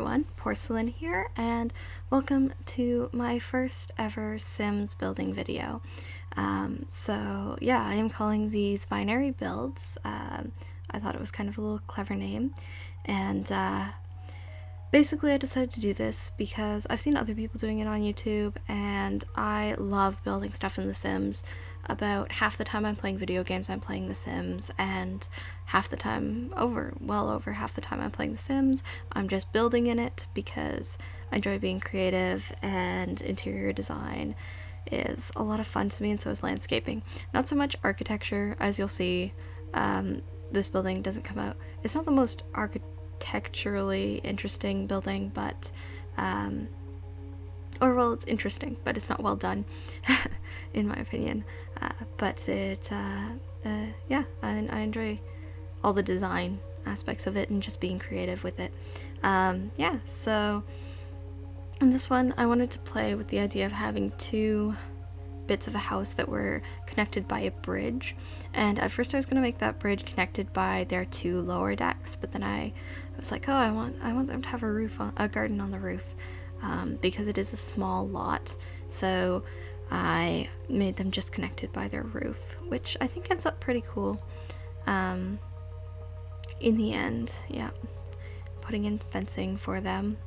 everyone, Porcelain here, and welcome to my first ever Sims building video. I am calling these binary builds. I thought it was kind of a little clever name, and basically I decided to do this because I've seen other people doing it on YouTube, and I love building stuff in The Sims. About half the time I'm playing video games, I'm playing The Sims, and well over half the time I'm playing The Sims, I'm just building in it because I enjoy being creative, and interior design is a lot of fun to me, and so is landscaping. Not so much architecture, as you'll see. This building doesn't come out. It's not the most architecturally interesting building, but it's interesting, but it's not well done, in my opinion. I enjoy all the design aspects of it and just being creative with it. So in this one, I wanted to play with the idea of having two bits of a house that were connected by a bridge, and at first I was going to make that bridge connected by their two lower decks, but then I was like, I want them to have a garden on the roof, because it is a small lot, so I made them just connected by their roof, which I think ends up pretty cool in the end. Yeah, putting in fencing for them.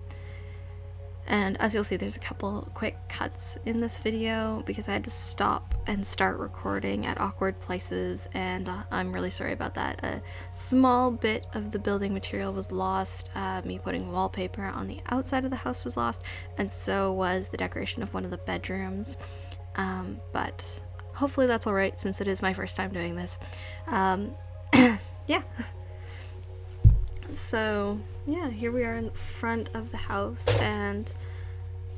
And as you'll see, there's a couple quick cuts in this video because I had to stop and start recording at awkward places, and I'm really sorry about that. A small bit of the building material was lost. Me putting wallpaper on the outside of the house was lost, and so was the decoration of one of the bedrooms. But hopefully that's alright since it is my first time doing this. Yeah. So, yeah, here we are in the front of the house, and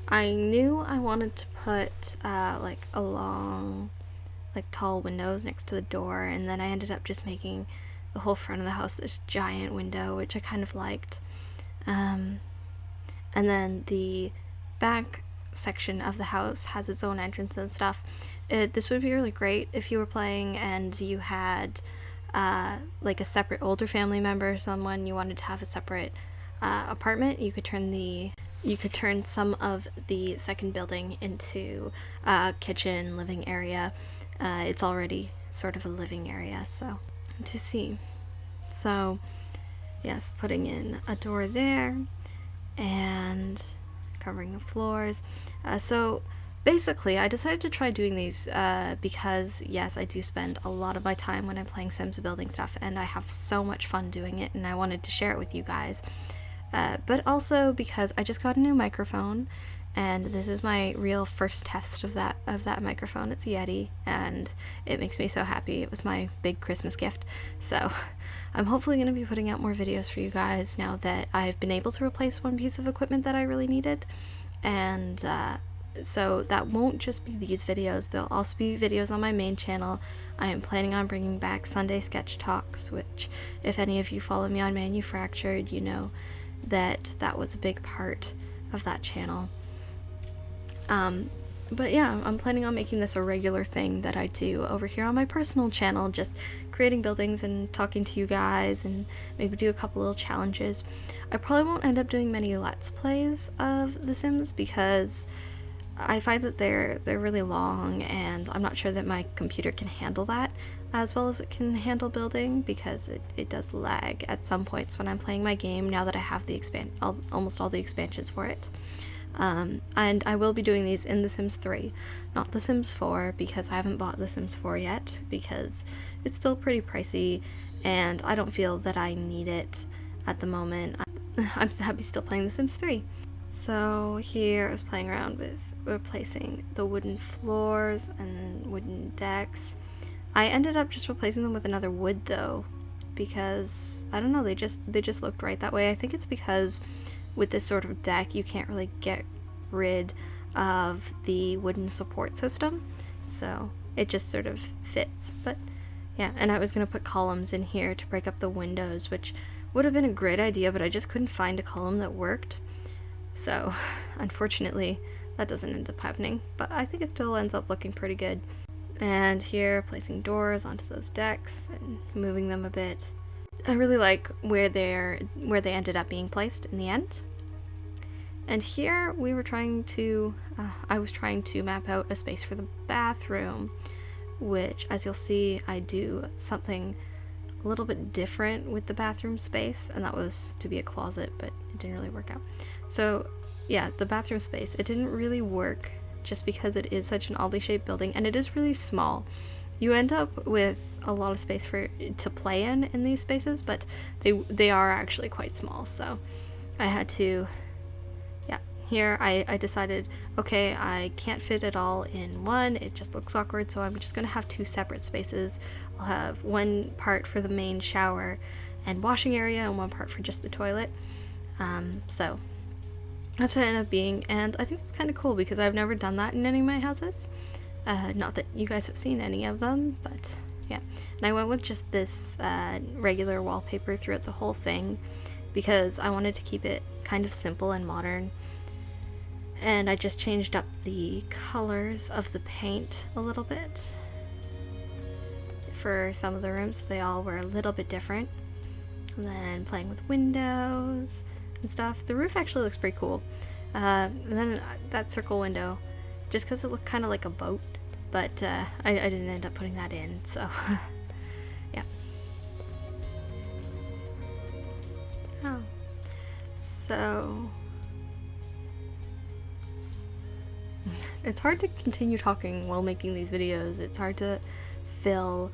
I knew I wanted to put, tall windows next to the door, and then I ended up just making the whole front of the house this giant window, which I kind of liked. And then the back section of the house has its own entrance and stuff. This would be really great if you were playing and you had a separate older family member or someone you wanted to have a separate apartment. You could turn some of the second building into a kitchen, living area. It's already sort of a living area, so to see. So yes, putting in a door there and covering the floors. So basically, I decided to try doing these because, yes, I do spend a lot of my time when I'm playing Sims building stuff, and I have so much fun doing it, and I wanted to share it with you guys. But also because I just got a new microphone, and this is my real first test of that microphone. It's Yeti, and it makes me so happy. It was my big Christmas gift. So I'm hopefully going to be putting out more videos for you guys now that I've been able to replace one piece of equipment that I really needed. And so that won't just be these videos, there'll also be videos on my main channel. I am planning on bringing back Sunday Sketch Talks, which, if any of you follow me on Manufactured, you know that was a big part of that channel. But yeah, I'm planning on making this a regular thing that I do over here on my personal channel, just creating buildings and talking to you guys, and maybe do a couple little challenges. I probably won't end up doing many Let's Plays of The Sims because I find that they're really long, and I'm not sure that my computer can handle that as well as it can handle building, because it does lag at some points when I'm playing my game now that I have the almost all the expansions for it. And I will be doing these in The Sims 3, not The Sims 4, because I haven't bought The Sims 4 yet, because it's still pretty pricey, and I don't feel that I need it at the moment. I'm happy still playing The Sims 3. So here I was playing around with replacing the wooden floors and wooden decks. I ended up just replacing them with another wood though, because I don't know, they just looked right that way. I think it's because with this sort of deck you can't really get rid of the wooden support system, so it just sort of fits. But yeah, and I was gonna put columns in here to break up the windows, which would have been a great idea, but I just couldn't find a column that worked. So unfortunately that doesn't end up happening, but I think it still ends up looking pretty good. And here, placing doors onto those decks and moving them a bit. I really like where they ended up being placed in the end. And here we were trying to, I was trying to map out a space for the bathroom, which, as you'll see, I do something a little bit different with the bathroom space, and that was to be a closet, but it didn't really work out. So yeah, the bathroom space, it didn't really work just because it is such an oddly shaped building, and it is really small. You end up with a lot of space to play in these spaces, but they are actually quite small, so I had to, yeah. Here I decided, okay, I can't fit it all in one, it just looks awkward, so I'm just gonna have 2 separate spaces. I'll have one part for the main shower and washing area, and one part for just the toilet. So that's what it ended up being, and I think it's kind of cool because I've never done that in any of my houses. Not that you guys have seen any of them, but yeah. And I went with just this regular wallpaper throughout the whole thing because I wanted to keep it kind of simple and modern. And I just changed up the colors of the paint a little bit for some of the rooms, so they all were a little bit different. And then playing with windows and stuff. The roof actually looks pretty cool. And then that circle window, just because it looked kind of like a boat, but I didn't end up putting that in, so yeah. Oh. So it's hard to continue talking while making these videos. It's hard to fill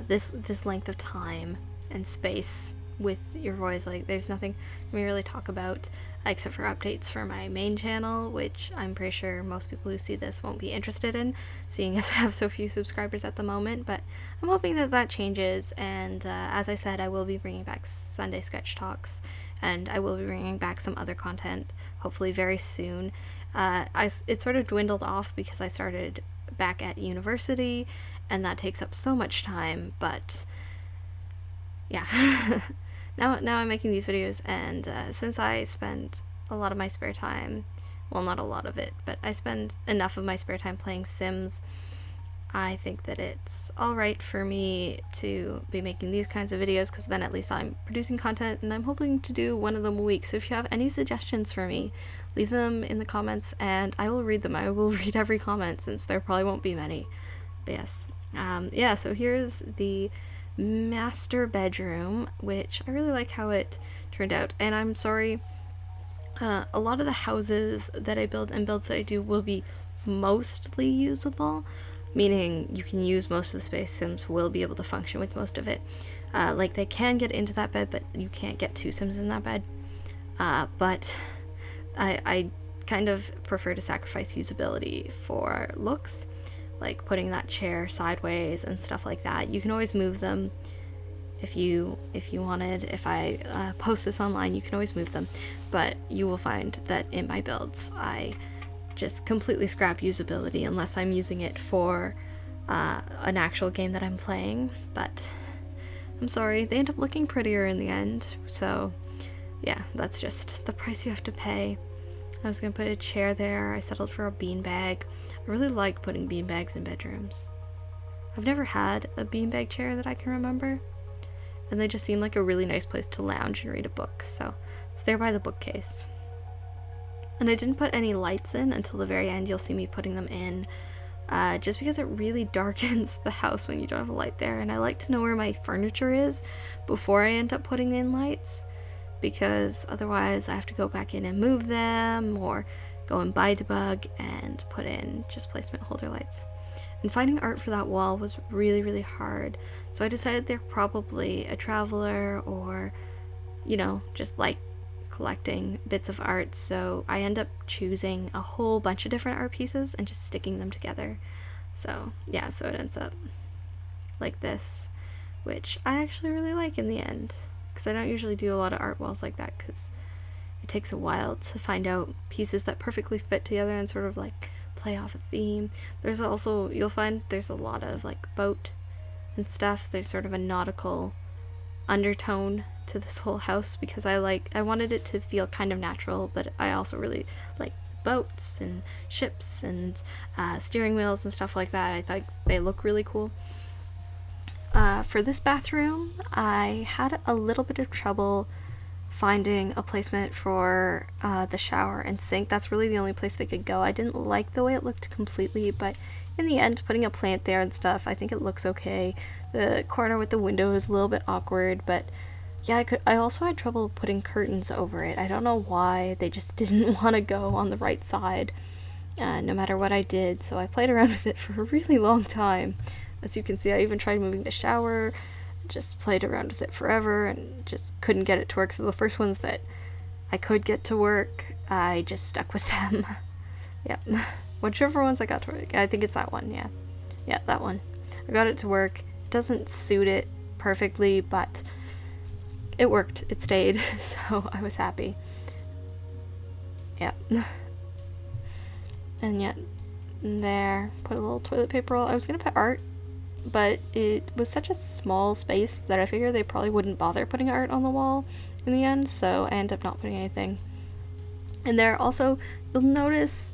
this length of time and space with your voice. Like, there's nothing for me to really talk about except for updates for my main channel, which I'm pretty sure most people who see this won't be interested in, seeing as I have so few subscribers at the moment, but I'm hoping that that changes. And as I said, I will be bringing back Sunday sketch talks, and I will be bringing back some other content hopefully very soon. It sort of dwindled off because I started back at university, and that takes up so much time, but yeah. Now I'm making these videos, and since I spend a lot of my spare time, well, not a lot of it, but I spend enough of my spare time playing Sims, I think that it's alright for me to be making these kinds of videos, because then at least I'm producing content, and I'm hoping to do one of them a week. So if you have any suggestions for me, leave them in the comments, and I will read them. I will read every comment, since there probably won't be many. But yes. Yeah, so here's the master bedroom, which I really like how it turned out. And I'm sorry, a lot of the houses that I build and builds that I do will be mostly usable, meaning you can use most of the space. Sims will be able to function with most of it. Like, they can get into that bed, but you can't get 2 Sims in that bed. But I kind of prefer to sacrifice usability for looks, like putting that chair sideways and stuff like that. You can always move them if you wanted. If I post this online, you can always move them, but you will find that in my builds I just completely scrap usability unless I'm using it for an actual game that I'm playing. But I'm sorry, they end up looking prettier in the end, so yeah, that's just the price you have to pay. I was gonna put a chair there. I settled for a beanbag. I really like putting beanbags in bedrooms. I've never had a beanbag chair that I can remember, and they just seem like a really nice place to lounge and read a book, so it's there by the bookcase. And I didn't put any lights in until the very end. You'll see me putting them in, just because it really darkens the house when you don't have a light there, and I like to know where my furniture is before I end up putting in lights, because otherwise I have to go back in and move them, or go and buy debug and put in just placement holder lights. And finding art for that wall was really hard, so I decided they're probably a traveler, or, you know, just like collecting bits of art. So I end up choosing a whole bunch of different art pieces and just sticking them together. So yeah, so it ends up like this, which I actually really like in the end, because I don't usually do a lot of art walls like that, because it takes a while to find out pieces that perfectly fit together and sort of like play off a theme. There's also, you'll find there's a lot of like boat and stuff. There's sort of a nautical undertone to this whole house, because I wanted it to feel kind of natural, but I also really like boats and ships and steering wheels and stuff like that. I thought they look really cool. For this bathroom, I had a little bit of trouble finding a placement for the shower and sink. That's really the only place they could go. I didn't like the way it looked completely, but in the end, putting a plant there and stuff, I think it looks okay. The corner with the window is a little bit awkward, but yeah, I also had trouble putting curtains over it. I don't know why. They just didn't want to go on the right side, no matter what I did. So I played around with it for a really long time. As you can see, I even tried moving the shower, just played around with it forever and just couldn't get it to work. So the first ones that I could get to work, I just stuck with them. Yep. Whichever ones I got to work. I think it's that one, yeah. Yeah, that one. I got it to work. It doesn't suit it perfectly, but it worked. It stayed, so I was happy. Yep. And yet, there, put a little toilet paper roll. I was gonna put art, but it was such a small space that I figured they probably wouldn't bother putting art on the wall in the end, so I ended up not putting anything. And there also, you'll notice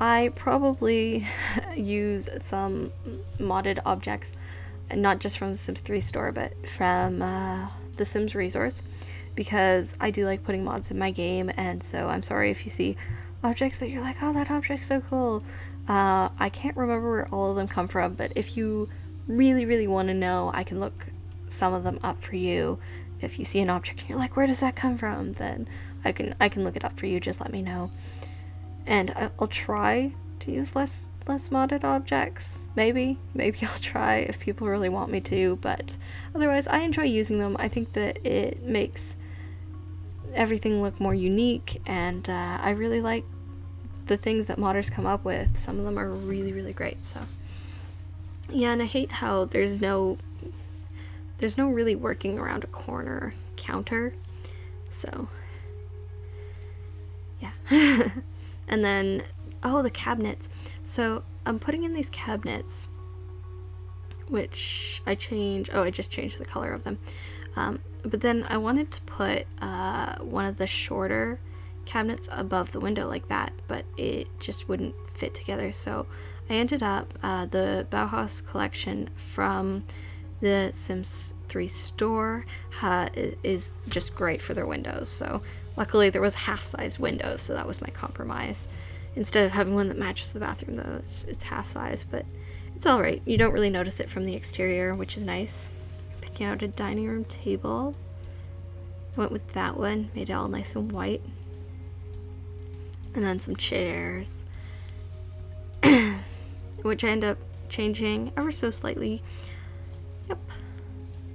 I probably use some modded objects, and not just from the Sims 3 store, but from the Sims resource, because I do like putting mods in my game, and so I'm sorry if you see objects that you're like, oh, that object's so cool. I can't remember where all of them come from, but if you really want to know, I can look some of them up for you. If you see an object and you're like, where does that come from, then I can look it up for you. Just let me know. And I'll try to use less modded objects. Maybe I'll try if people really want me to, but otherwise I enjoy using them. I think that it makes everything look more unique, and I really like the things that modders come up with. Some of them are really great. So yeah, and I hate how there's no really working around a corner counter. So yeah. And then, oh, the cabinets. So I'm putting in these cabinets, which I just changed the color of them. But then I wanted to put one of the shorter cabinets above the window like that, but it just wouldn't fit together. So I ended up, the Bauhaus collection from the Sims 3 store is just great for their windows. So luckily there was half-size windows, so that was my compromise. Instead of having one that matches the bathroom, though, it's half-size, but it's alright. You don't really notice it from the exterior, which is nice. Picking out a dining room table. Went with that one, made it all nice and white. And then some chairs, which I end up changing ever so slightly. Yep.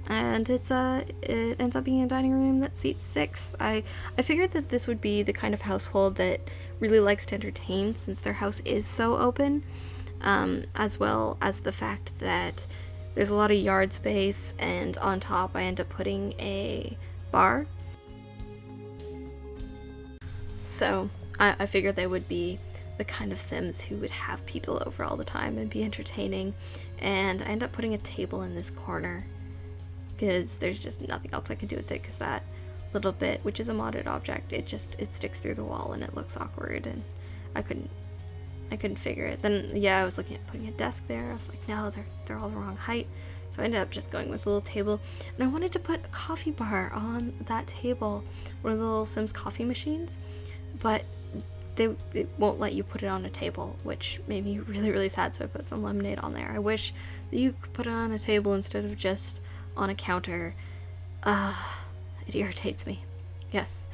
And it ends up being a dining room that seats 6. I figured that this would be the kind of household that really likes to entertain, since their house is so open, as well as the fact that there's a lot of yard space, and on top I end up putting a bar. So I figured they would be the kind of Sims who would have people over all the time and be entertaining, and I end up putting a table in this corner because there's just nothing else I can do with it, because that little bit, which is a modded object, it sticks through the wall and it looks awkward, and I couldn't figure it. Then yeah, I was looking at putting a desk there. I was like, no, they're all the wrong height. So I ended up just going with a little table, and I wanted to put a coffee bar on that table, one of the little Sims coffee machines, but it won't let you put it on a table, which made me really sad, so I put some lemonade on there. I wish that you could put it on a table instead of just on a counter. It irritates me. Yes.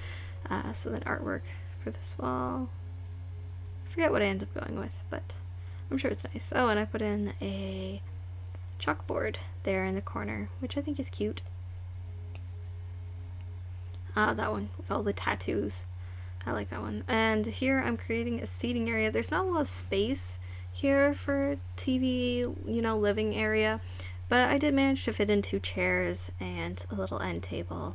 So then artwork for this wall. I forget what I ended up going with, but I'm sure it's nice. Oh, and I put in a chalkboard there in the corner, which I think is cute. That one with all the tattoos. I like that one. And here I'm creating a seating area. There's not a lot of space here for TV, living area, but I did manage to fit in 2 chairs and a little end table.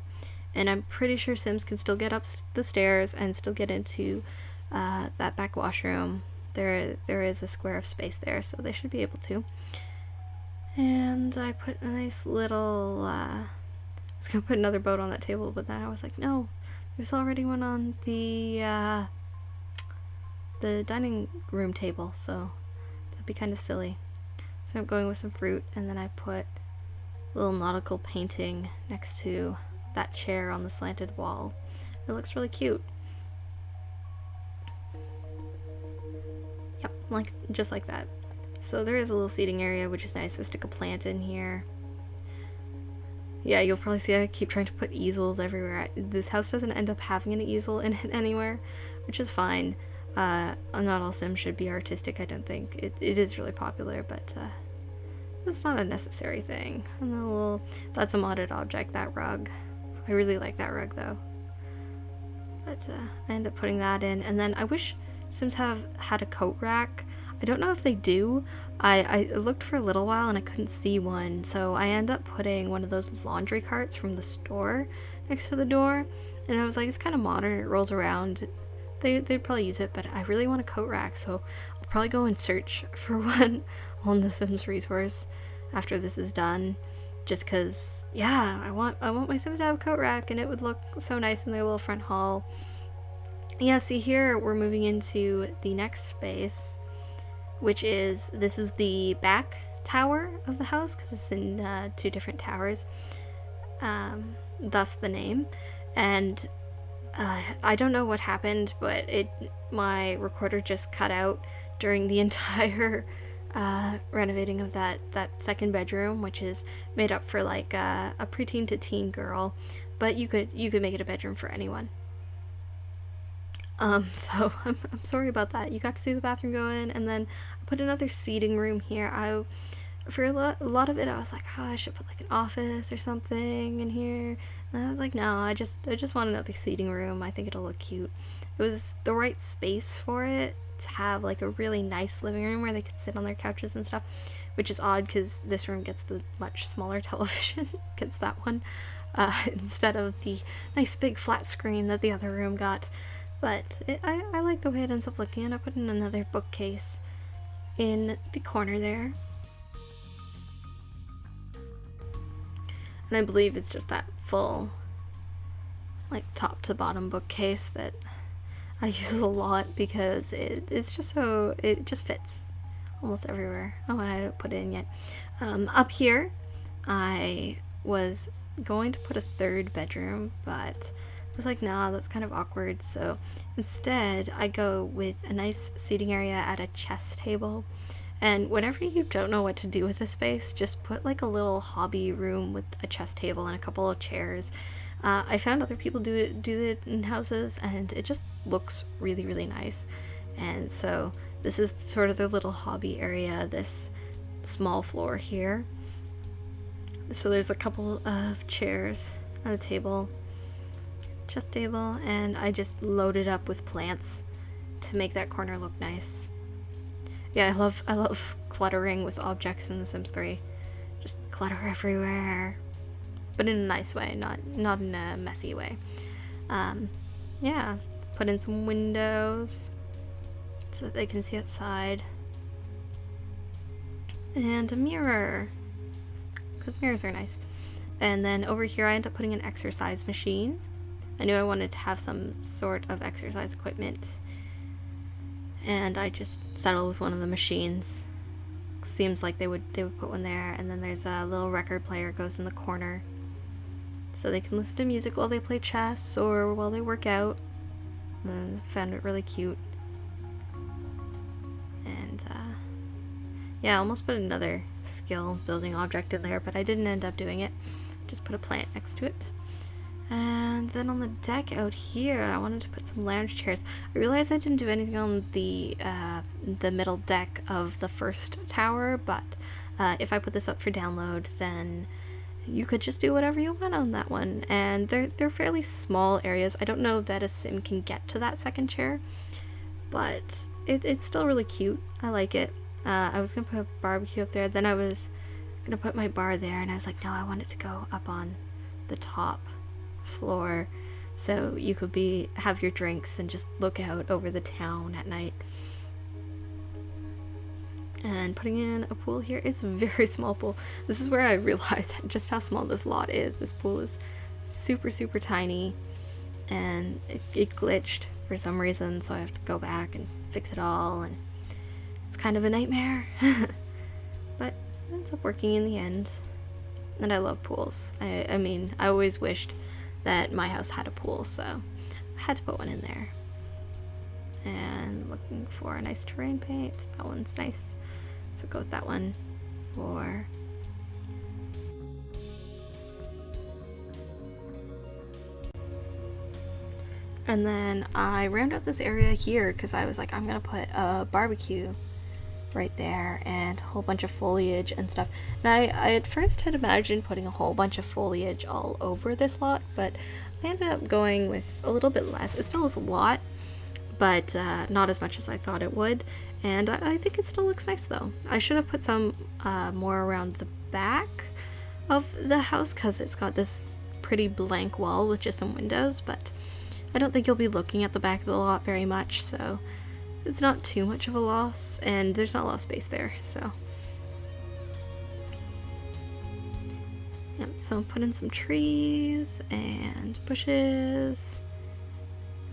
And I'm pretty sure Sims can still get up the stairs and still get into that back washroom. There is a square of space there, so they should be able to. And I put a nice little, I was gonna put another boat on that table, but then I was like, no, there's already one on the dining room table, so that'd be kind of silly. So I'm going with some fruit, and then I put a little nautical painting next to that chair on the slanted wall. It looks really cute. Yep, like just like that. So there is a little seating area, which is nice. I stick a plant in here. Yeah, you'll probably see I keep trying to put easels everywhere. This house doesn't end up having an easel in it anywhere, which is fine. Not all Sims should be artistic, I don't think. It is really popular, but it's not a necessary thing. And then that's a modded object, that rug. I really like that rug though. But I end up putting that in, and then I wish Sims had a coat rack. I don't know if they do. I looked for a little while and I couldn't see one, so I end up putting one of those laundry carts from the store next to the door, and I was like, it's kind of modern, it rolls around. They'd probably use it, but I really want a coat rack, so I'll probably go and search for one on the Sims resource after this is done. Just because, yeah, I want my Sims to have a coat rack, and it would look so nice in their little front hall. Yeah, see here, we're moving into the next space, which is, this is the back tower of the house, because it's in 2 different towers, thus the name. And I don't know what happened, but my recorder just cut out during the entire renovating of that second bedroom, which is made up for like a preteen to teen girl, but you could make it a bedroom for anyone. So I'm sorry about that. You got to see the bathroom go in, and then I put another seating room here. For a lot of it, I was like, oh, I should put like an office or something in here. And I was like, no, I just want another seating room. I think it'll look cute. It was the right space for it to have like a really nice living room where they could sit on their couches and stuff, which is odd because this room gets the much smaller television, gets that one, instead of the nice big flat screen that the other room got. But I like the way it ends up looking, and I put in another bookcase in the corner there. And I believe it's just that full, like, top to bottom bookcase that I use a lot because it just fits almost everywhere. Oh, and I didn't put it in yet. Up here, I was going to put a 3rd bedroom, but I was like, nah, that's kind of awkward. So instead, I go with a nice seating area at a chess table. And whenever you don't know what to do with a space, just put like a little hobby room with a chess table and a couple of chairs. I found other people do it in houses, and it just looks really, really nice. And so this is sort of their little hobby area, this small floor here. So there's a couple of chairs on the table, chess table, and I just loaded up with plants to make that corner look nice. Yeah, I love cluttering with objects in The Sims 3. Just clutter everywhere, but in a nice way, not in a messy way. Yeah, put in some windows so that they can see outside, and a mirror, because mirrors are nice. And then over here I end up putting an exercise machine. I knew I wanted to have some sort of exercise equipment, and I just settled with one of the machines. Seems like they would put one there. And then there's a little record player goes in the corner, so they can listen to music while they play chess or while they work out. And I found it really cute. And yeah, I almost put another skill building object in there, but I didn't end up doing it. Just put a plant next to it. And then on the deck out here, I wanted to put some lounge chairs. I realized I didn't do anything on the middle deck of the first tower, but if I put this up for download, then you could just do whatever you want on that one. And they're fairly small areas. I don't know that a sim can get to that second chair, but it's still really cute. I like it. I was gonna put a barbecue up there, then I was gonna put my bar there, and I was like, no, I want it to go up on the top floor so you could have your drinks and just look out over the town at night. And putting in a pool here is a very small pool. This is where I realized just how small this lot is. This pool is super, super tiny, and it glitched for some reason, so I have to go back and fix it all, and it's kind of a nightmare. But it ends up working in the end. And I love pools. I mean, I always wished that my house had a pool, so I had to put one in there. And looking for a nice terrain paint. That one's nice. So go with that one for... And then I round out this area here because I was like, I'm gonna put a barbecue right there and a whole bunch of foliage and stuff. And I at first had imagined putting a whole bunch of foliage all over this lot, but I ended up going with a little bit less. It still is a lot, but not as much as I thought it would. And I think it still looks nice though. I should have put some more around the back of the house because it's got this pretty blank wall with just some windows, but I don't think you'll be looking at the back of the lot very much, so it's not too much of a loss, and there's not a lot of space there, so. Yep, so put in some trees and bushes,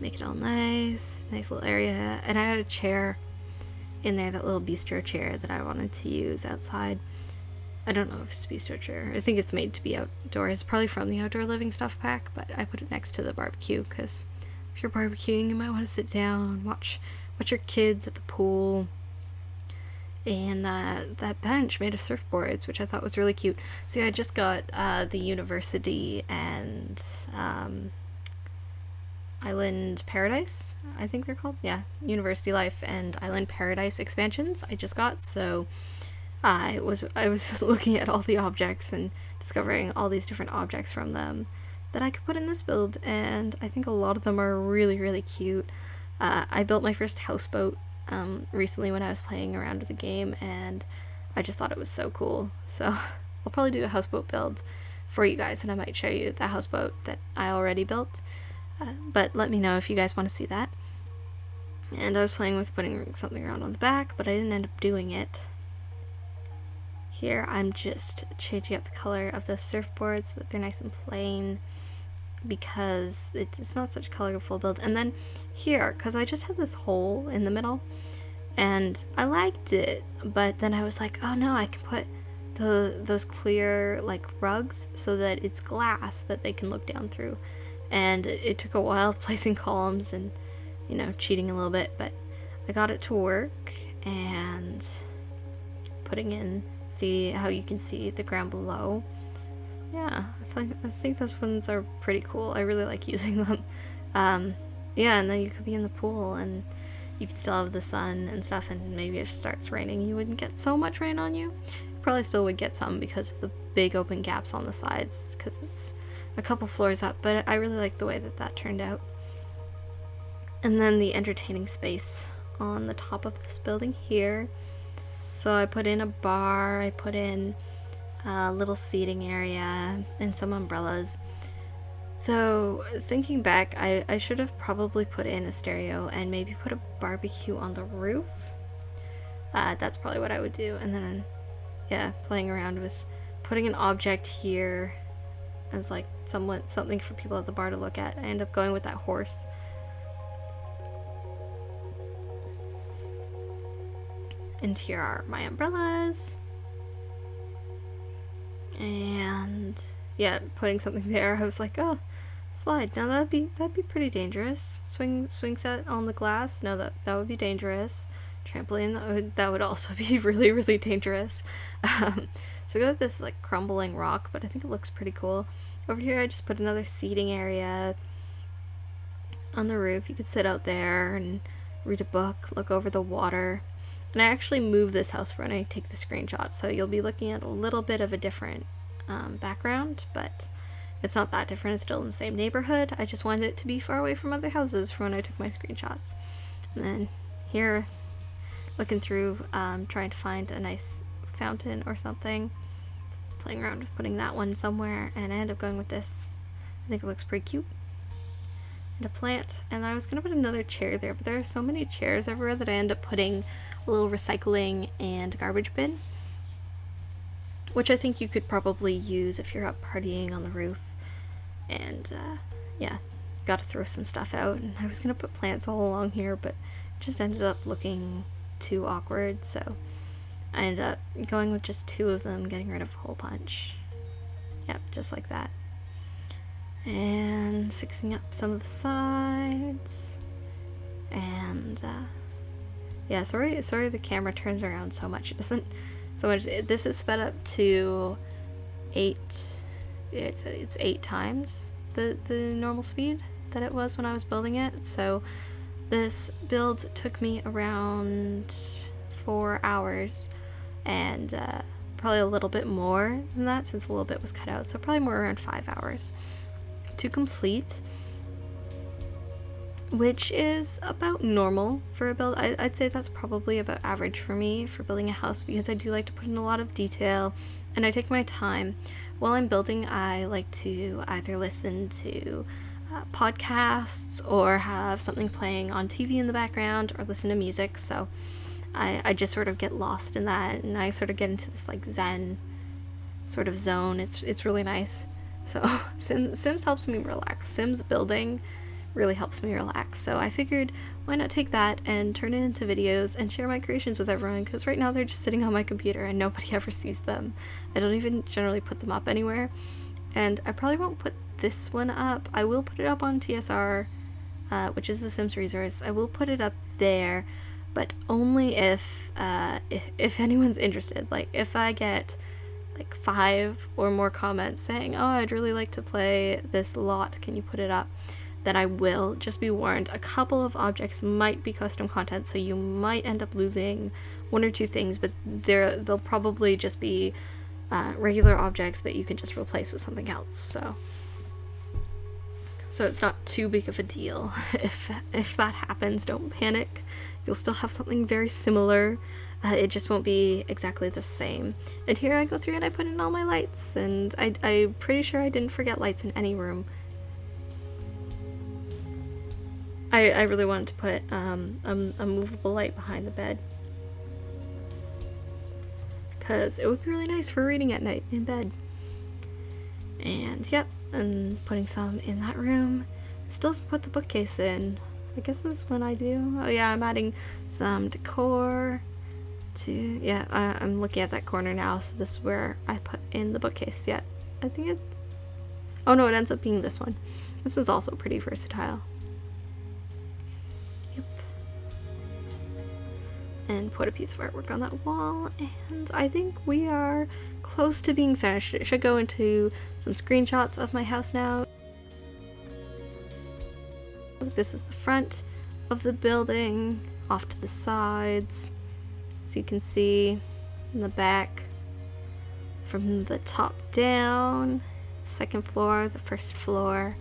make it all nice little area, and I had a chair in there, that little bistro chair that I wanted to use outside. I don't know if it's a bistro chair. I think it's made to be outdoors, probably from the Outdoor Living Stuff pack, but I put it next to the barbecue because if you're barbecuing, you might want to sit down, watch your kids at the pool. And that bench made of surfboards, which I thought was really cute. See, I just got the University and Island Paradise, I think they're called. Yeah, University Life and Island Paradise expansions I just got, so I was just looking at all the objects and discovering all these different objects from them that I could put in this build, and I think a lot of them are really, really cute. I built my first houseboat recently when I was playing around with the game, and I just thought it was so cool. So I'll probably do a houseboat build for you guys, and I might show you the houseboat that I already built. But let me know if you guys want to see that. And I was playing with putting something around on the back, but I didn't end up doing it. Here I'm just changing up the color of those surfboards so that they're nice and plain, because it's not such a colorful build. And then here, because I just had this hole in the middle, and I liked it, but then I was like, oh no, I can put those clear like rugs so that it's glass that they can look down through. And it took a while placing columns and, you know, cheating a little bit, but I got it to work. And putting in, see how you can see the ground below. Yeah, I think those ones are pretty cool. I really like using them. Yeah, and then you could be in the pool and you could still have the sun and stuff, and maybe if it starts raining, you wouldn't get so much rain on you. You probably still would get some because of the big open gaps on the sides, because it's a couple floors up, but I really like the way that turned out. And then the entertaining space on the top of this building here. So I put in a bar, I put in a little seating area, and some umbrellas. Though, thinking back, I should have probably put in a stereo and maybe put a barbecue on the roof. That's probably what I would do. And then, yeah, playing around with putting an object here as like something for people at the bar to look at. I end up going with that horse. And here are my umbrellas. And yeah, putting something there, I was like, oh, slide. Now that'd be pretty dangerous. Swing set on the glass. No, that would be dangerous. Trampoline, that would also be really, really dangerous. So go with this like crumbling rock, but I think it looks pretty cool. Over here I just put another seating area on the roof. You could sit out there and read a book, look over the water. And I actually moved this house for when I take the screenshot, so you'll be looking at a little bit of a different background, but it's not that different. It's still in the same neighborhood. I just wanted it to be far away from other houses for when I took my screenshots. And then here, looking through, trying to find a nice fountain or something, playing around with putting that one somewhere, and I ended up going with this. I think it looks pretty cute. And a plant, and I was gonna put another chair there, but there are so many chairs everywhere that I end up putting a little recycling and garbage bin, which I think you could probably use if you're out partying on the roof. And yeah, gotta throw some stuff out. And I was gonna put plants all along here, but it just ended up looking too awkward, so I ended up going with just two of them, getting rid of a whole bunch. Yep, just like that. and fixing up some of the sides, and yeah, sorry the camera turns around so much. It doesn't so much. This is sped up to 8. It's 8 times the normal speed that it was when I was building it. So this build took me around 4 hours, and probably a little bit more than that since a little bit was cut out. So probably more around 5 hours to complete, which is about normal for a build. I'd say that's probably about average for me for building a house, because I do like to put in a lot of detail and I take my time. While I'm building, I like to either listen to podcasts or have something playing on TV in the background or listen to music, so I just sort of get lost in that, and I sort of get into this like zen sort of zone. It's really nice. So Sims helps me relax. Sims building really helps me relax. So I figured, why not take that and turn it into videos and share my creations with everyone, because right now they're just sitting on my computer and nobody ever sees them. I don't even generally put them up anywhere, and I probably won't put this one up. I will put it up on TSR, which is the Sims resource. I will put it up there, but only if anyone's interested. Like if I get like 5 or more comments saying, oh, I'd really like to play this lot, can you put it up? Then I will. Just be warned, a couple of objects might be custom content, so you might end up losing 1 or 2 things, but they'll probably just be regular objects that you can just replace with something else. So it's not too big of a deal. If that happens, don't panic. You'll still have something very similar. It just won't be exactly the same. And here I go through and I put in all my lights, and I'm pretty sure I didn't forget lights in any room. I really wanted to put a movable light behind the bed, because it would be really nice for reading at night in bed. And yep, and putting some in that room. Still put the bookcase in. I guess this is when I do. Oh yeah, I'm adding some decor to, yeah, I'm looking at that corner now, so this is where I put in the bookcase. Yeah, I think it's, oh no, it ends up being this one. This was also pretty versatile. Yep. And put a piece of artwork on that wall, and I think we are close to being finished. It should go into some screenshots of my house now. This is the front of the building, off to the sides, as you can see in the back. From the top down, second floor, the first floor,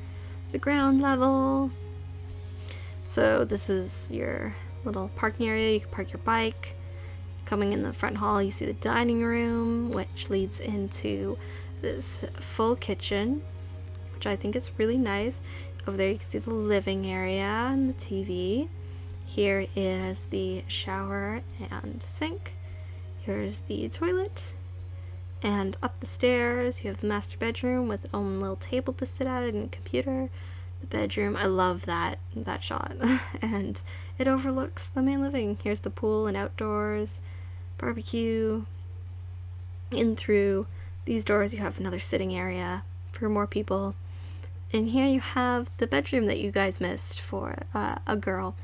the ground level. So this is your little parking area. You can park your bike. Coming in the front hall, you see the dining room, which leads into this full kitchen, which I think is really nice. Over there you can see the living area and the TV. Here is the shower and sink. Here's the toilet. And up the stairs you have the master bedroom with its own little table to sit at and a computer. The bedroom, I love that shot. And it overlooks the main living. Here's the pool and outdoors, barbecue. In through these doors you have another sitting area for more people. And here you have the bedroom that you guys missed for a girl,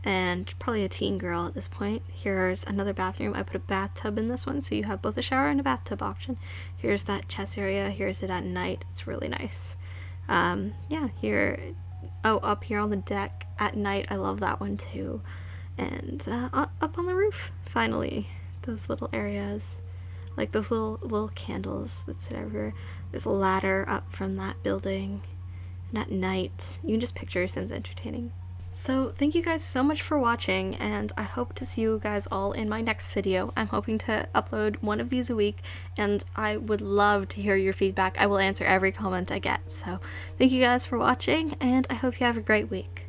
and probably a teen girl at this point. Here's another bathroom. I put a bathtub in this one, so you have both a shower and a bathtub option. Here's that chest area. Here's it at night. It's really nice. Yeah, here, oh, up here on the deck at night, I love that one too. And up on the roof, finally, those little areas, like those little candles that sit everywhere. There's a ladder up from that building. And at night, you can just picture Sims entertaining. So thank you guys so much for watching, and I hope to see you guys all in my next video. I'm hoping to upload one of these a week, and I would love to hear your feedback. I will answer every comment I get. So thank you guys for watching, and I hope you have a great week.